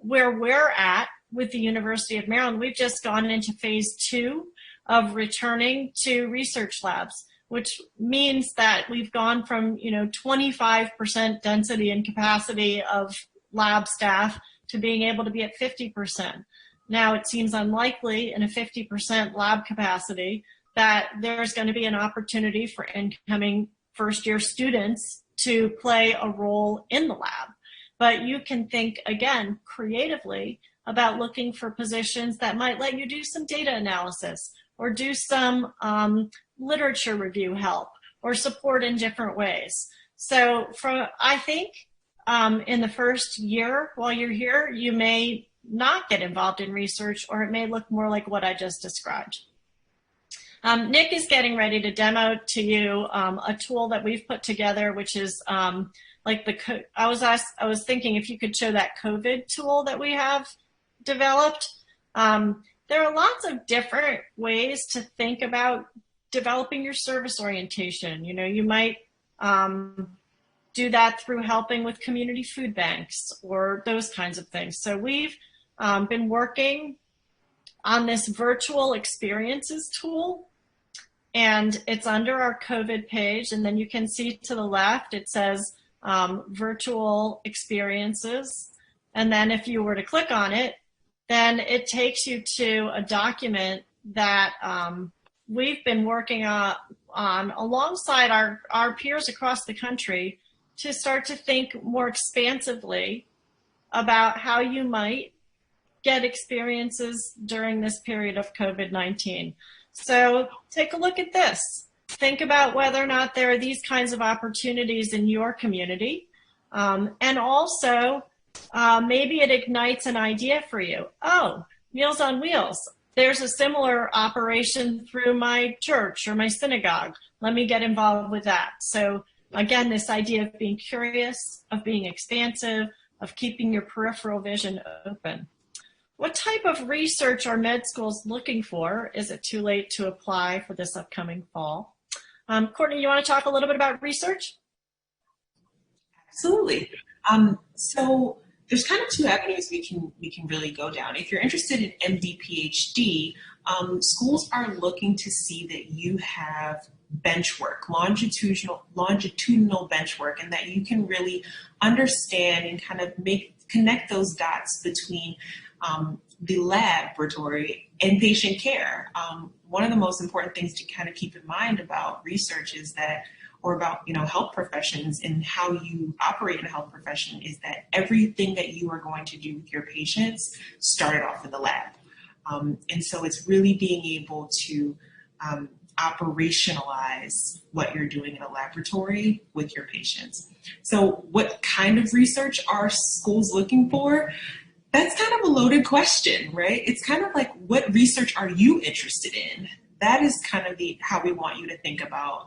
we're at with the University of Maryland, we've just gone into phase 2 of returning to research labs, which means that we've gone from 25% density and capacity of lab staff to being able to be at 50%. Now it seems unlikely in a 50% lab capacity that there's going to be an opportunity for incoming first-year students to play a role in the lab. But you can think, again, creatively about looking for positions that might let you do some data analysis or do some literature review help or support in different ways. So I think in the first year while you're here, you may not get involved in research, or it may look more like what I just described. Nick is getting ready to demo to you a tool that we've put together, which is like I was thinking if you could show that COVID tool that we have developed. There are lots of different ways to think about developing your service orientation. You might do that through helping with community food banks or those kinds of things. So we've been working on this virtual experiences tool, and it's under our COVID page. And then you can see to the left, it says virtual experiences. And then if you were to click on it, then it takes you to a document that we've been working on alongside our peers across the country to start to think more expansively about how you might get experiences during this period of COVID-19. So take a look at this. Think about whether or not there are these kinds of opportunities in your community. And also, maybe it ignites an idea for you. Oh, Meals on Wheels. There's a similar operation through my church or my synagogue. Let me get involved with that. So again, this idea of being curious, of being expansive, of keeping your peripheral vision open. What type of research are med schools looking for? Is it too late to apply for this upcoming fall? Courtney, you want to talk a little bit about research? Absolutely. So there's kind of two avenues we can really go down. If you're interested in MD, PhD, schools are looking to see that you have bench work, longitudinal bench work, and that you can really understand and kind of connect those dots between the laboratory and patient care. One of the most important things to kind of keep in mind about research is that, or about health professions and how you operate in a health profession, is that everything that you are going to do with your patients started off in the lab. And so it's really being able to operationalize what you're doing in a laboratory with your patients. So what kind of research are schools looking for? That's kind of a loaded question, right? It's kind of like, what research are you interested in? That is kind of how we want you to think about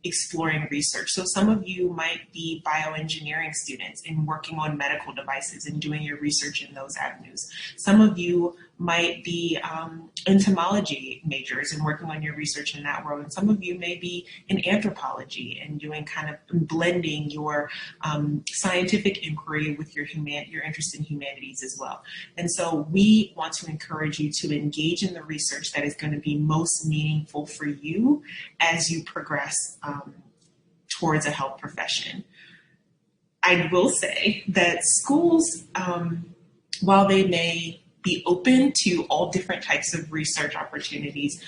exploring research. So some of you might be bioengineering students and working on medical devices and doing your research in those avenues. Some of you might be entomology majors and working on your research in that world. And some of you may be in anthropology and doing kind of blending your scientific inquiry with your interest in humanities as well. And so we want to encourage you to engage in the research that is going to be most meaningful for you as you progress towards a health profession. I will say that schools, while they may be open to all different types of research opportunities,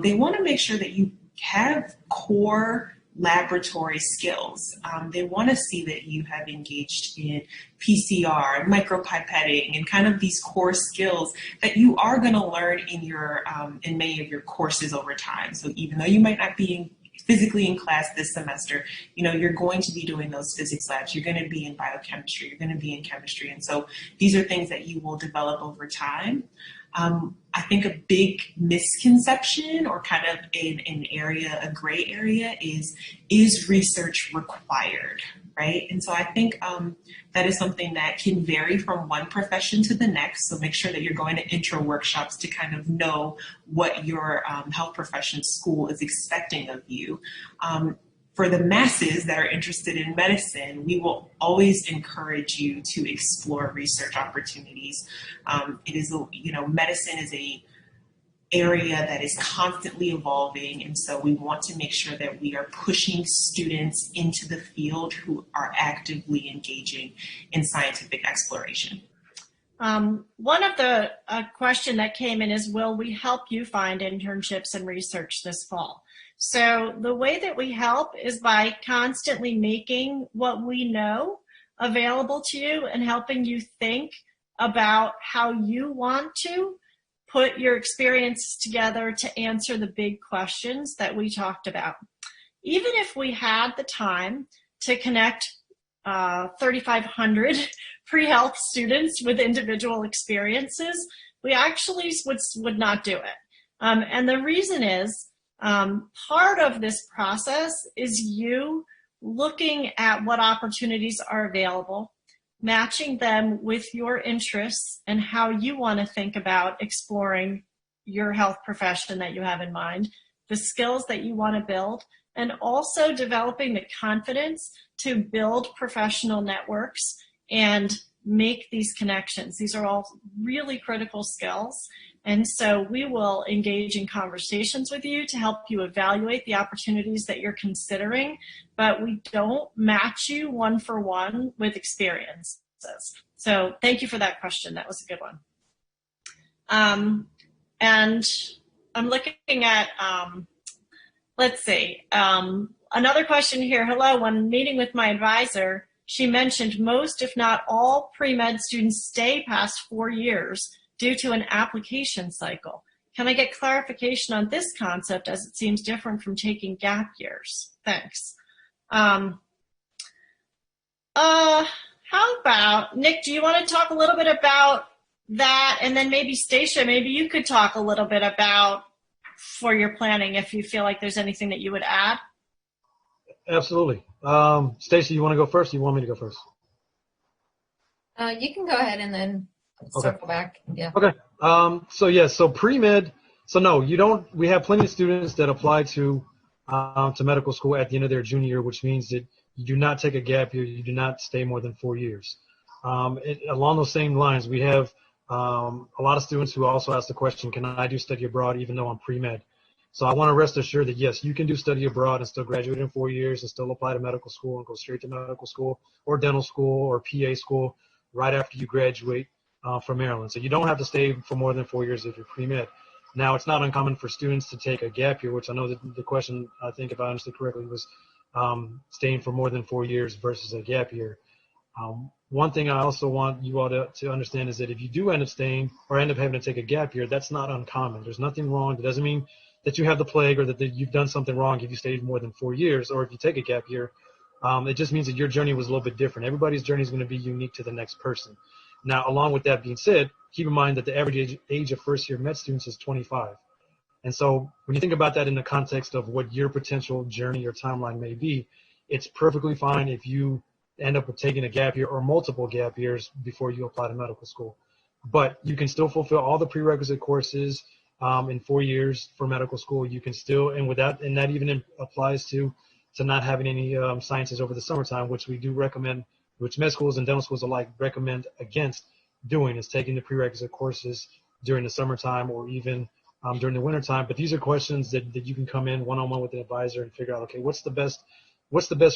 they want to make sure that you have core laboratory skills. They want to see that you have engaged in PCR, micropipetting, and kind of these core skills that you are going to learn in your in many of your courses over time. So even though you might not be physically in class this semester, you know, you're going to be doing those physics labs. You're going to be in biochemistry. You're going to be in chemistry. And so these are things that you will develop over time. I think a big misconception, or kind of an area, a gray area, is research required, right? And so I think that is something that can vary from one profession to the next. So make sure that you're going to intro workshops to kind of know what your health profession school is expecting of you. For the masses that are interested in medicine, we will always encourage you to explore research opportunities. It is, you know, medicine is a area that is constantly evolving, and so we want to make sure that we are pushing students into the field who are actively engaging in scientific exploration. One of the question that came in is, will we help you find internships and research this fall? So the way that we help is by constantly making what we know available to you and helping you think about how you want to put your experiences together to answer the big questions that we talked about. Even if we had the time to connect 3,500 pre-health students with individual experiences, we actually would not do it. And the reason is, part of this process is you looking at what opportunities are available, matching them with your interests and how you want to think about exploring your health profession that you have in mind, the skills that you want to build, and also developing the confidence to build professional networks and make these connections. These are all really critical skills. And so we will engage in conversations with you to help you evaluate the opportunities that you're considering, but we don't match you one for one with experiences. So thank you for that question. That was a good one. And I'm looking at, let's see, another question here. Hello, when meeting with my advisor, she mentioned most, if not all, pre-med students stay past 4 years due to an application cycle. Can I get clarification on this concept, as it seems different from taking gap years? Thanks. How about, Nick, do you want to talk a little bit about that? And then maybe Stacia, maybe you could talk a little bit about for your planning, if you feel like there's anything that you would add. Absolutely. Stacia, you want to go first? Or you want me to go first? You can go ahead and then circle back. Yeah. Okay. So pre-med. So no, you don't. We have plenty of students that apply to medical school at the end of their junior year, which means that you do not take a gap year. You do not stay more than 4 years. Along those same lines, we have a lot of students who also ask the question, can I do study abroad even though I'm pre-med? So I want to rest assured that, yes, you can do study abroad and still graduate in 4 years and still apply to medical school and go straight to medical school or dental school or PA school right after you graduate from Maryland. So you don't have to stay for more than 4 years if you're pre-med. Now, it's not uncommon for students to take a gap year, which I know that the question, I think if I understood correctly, was staying for more than 4 years versus a gap year. One thing I also want you all to understand is that if you do end up staying or end up having to take a gap year, that's not uncommon. There's nothing wrong. It doesn't mean that you have the plague or that you've done something wrong if you stayed more than 4 years or if you take a gap year. It just means that your journey was a little bit different. Everybody's journey is going to be unique to the next person. Now, along with that being said, keep in mind that the average age of first-year med students is 25. And so when you think about that in the context of what your potential journey or timeline may be, it's perfectly fine if you end up taking a gap year or multiple gap years before you apply to medical school. But you can still fulfill all the prerequisite courses in 4 years for medical school. You can still, and that even applies to not having any sciences over the summertime, which we do recommend, which med schools and dental schools alike recommend against doing, is taking the prerequisite courses during the summertime or even during the wintertime. But these are questions that you can come in one-on-one with an advisor and figure out, okay, what's the best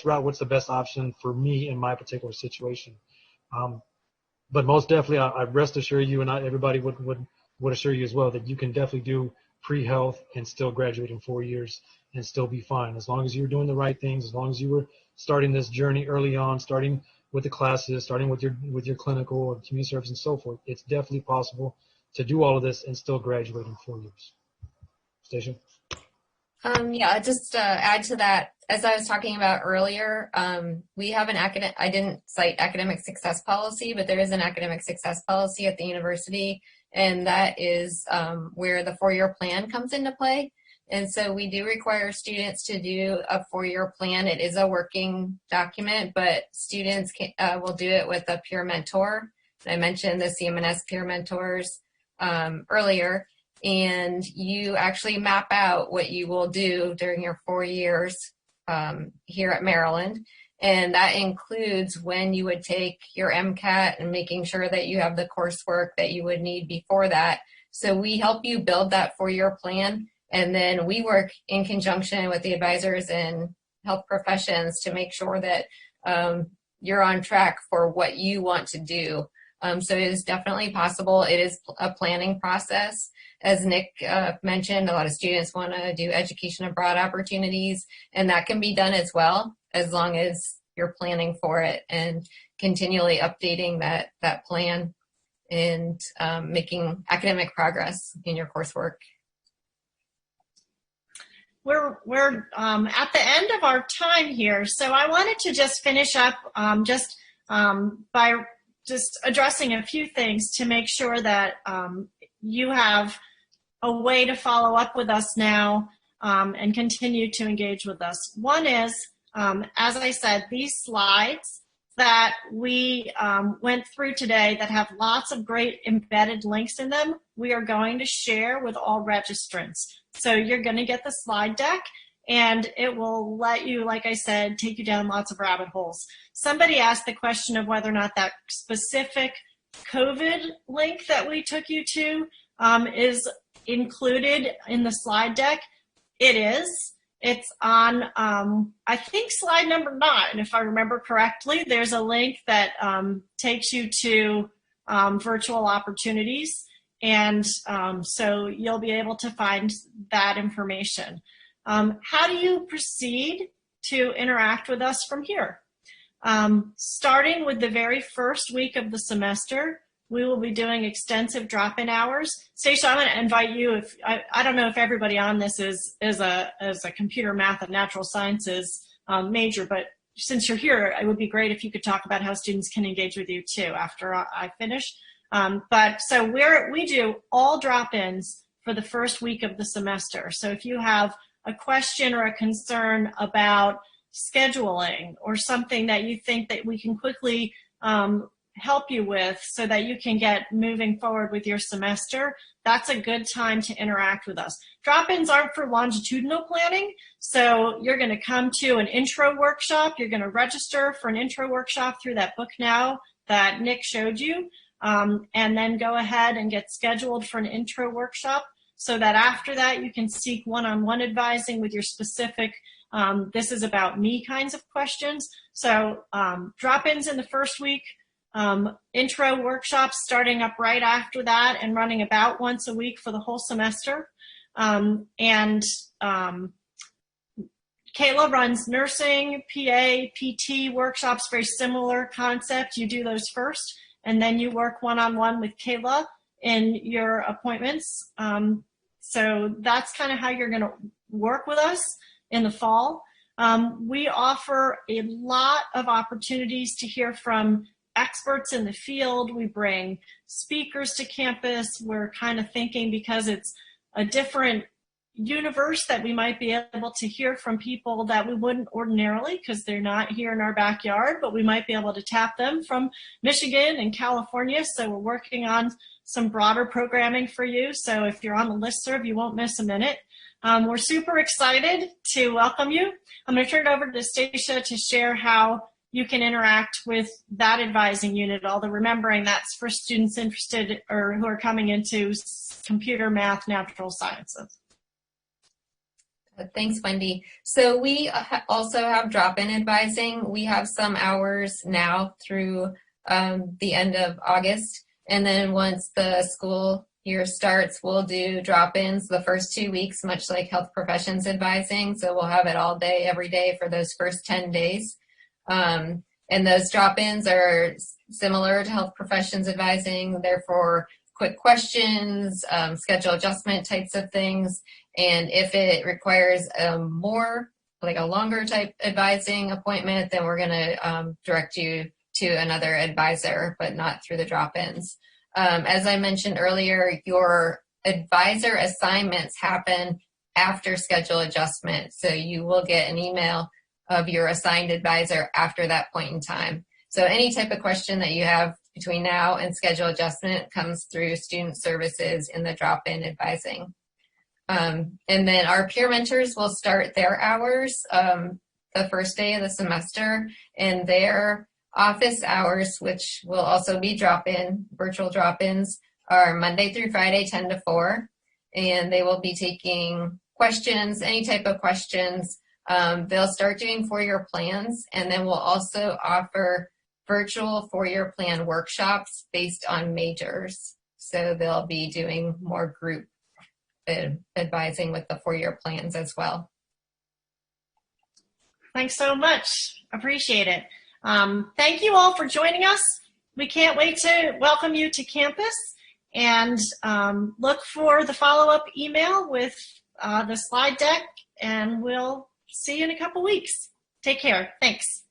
route, what's the best option for me in my particular situation. But most definitely, I rest assure you, and everybody would assure you as well, that you can definitely do pre-health and still graduate in 4 years and still be fine. As long as you're doing the right things, as long as you were starting this journey early on, starting with the classes, starting with your clinical or community service and so forth, it's definitely possible to do all of this and still graduate in 4 years. Stacia? Yeah, just add to that, as I was talking about earlier, we have an I didn't cite academic success policy, but there is an academic success policy at the university, and that is where the 4-year plan comes into play. And so we do require students to do a 4-year plan. It is a working document, but students will do it with a peer mentor. I mentioned the CMNS peer mentors earlier. And you actually map out what you will do during your 4 years here at Maryland. And that includes when you would take your MCAT and making sure that you have the coursework that you would need before that. So we help you build that 4-year plan. And then we work in conjunction with the advisors and health professions to make sure that you're on track for what you want to do. So it is definitely possible. It is a planning process. As Nick mentioned, a lot of students want to do education abroad opportunities, and that can be done as well, as long as you're planning for it and continually updating that plan and making academic progress in your coursework. We're at the end of our time here, so I wanted to just finish up by just addressing a few things to make sure that you have a way to follow up with us now and continue to engage with us. One is, as I said, these slides that we went through today that have lots of great embedded links in them, we are going to share with all registrants. So you're going to get the slide deck, and it will let you, like I said, take you down lots of rabbit holes. Somebody asked the question of whether or not that specific COVID link that we took you to is included in the slide deck. It is. It's on, I think, slide number 9, if I remember correctly. There's a link that takes you to virtual opportunities, and so you'll be able to find that information. How do you proceed to interact with us from here? Starting with the very first week of the semester, we will be doing extensive drop-in hours. Stacia, I'm going to invite you. If I don't know if everybody on this is a computer, math, and natural sciences major, but since you're here, it would be great if you could talk about how students can engage with you too after I finish. But so we do all drop-ins for the first week of the semester. So if you have a question or a concern about scheduling or something that you think that we can quickly help you with so that you can get moving forward with your semester, that's a good time to interact with us. Drop-ins aren't for longitudinal planning, so you're going to come to an intro workshop. You're going to register for an intro workshop through that book now that Nick showed you, and then go ahead and get scheduled for an intro workshop so that after that you can seek one-on-one advising with your specific this is about me kinds of questions. So drop-ins in the first week, intro workshops starting up right after that and running about once a week for the whole semester. Kayla runs nursing, PA, PT workshops, very similar concept. You do those first, and then you work one-on-one with Kayla in your appointments. So that's kind of how you're going to work with us in the fall. We offer a lot of opportunities to hear from experts in the field. We bring speakers to campus. We're kind of thinking, because it's a different universe, that we might be able to hear from people that we wouldn't ordinarily, because they're not here in our backyard, but we might be able to tap them from Michigan and California. So we're working on some broader programming for you. So if you're on the listserv, you won't miss a minute. We're super excited to welcome you. I'm going to turn it over to Stacia to share how you can interact with that advising unit, although remembering that's for students interested or who are coming into computer, math, natural sciences. Thanks, Wendy. So we also have drop-in advising. We have some hours now through the end of August. And then once the school year starts, we'll do drop-ins the first 2 weeks, much like health professions advising. So we'll have it all day, every day for those first 10 days. And those drop-ins are similar to health professions advising, therefore quick questions, schedule adjustment types of things. And if it requires more, like a longer type advising appointment, then we're gonna direct you to another advisor, but not through the drop-ins. As I mentioned earlier, your advisor assignments happen after schedule adjustment. So you will get an email of your assigned advisor after that point in time. So any type of question that you have between now and schedule adjustment comes through student services in the drop-in advising. And then our peer mentors will start their hours the first day of the semester, and their office hours, which will also be drop-in, virtual drop-ins, are Monday through Friday, 10 to 4. And they will be taking questions, any type of questions. They'll start doing four-year plans, and then we'll also offer virtual four-year plan workshops based on majors. So they'll be doing more group advising with the four-year plans as well. Thanks so much. Appreciate it. Thank you all for joining us. We can't wait to welcome you to campus, and look for the follow-up email with the slide deck, and we'll see you in a couple weeks. Take care. Thanks.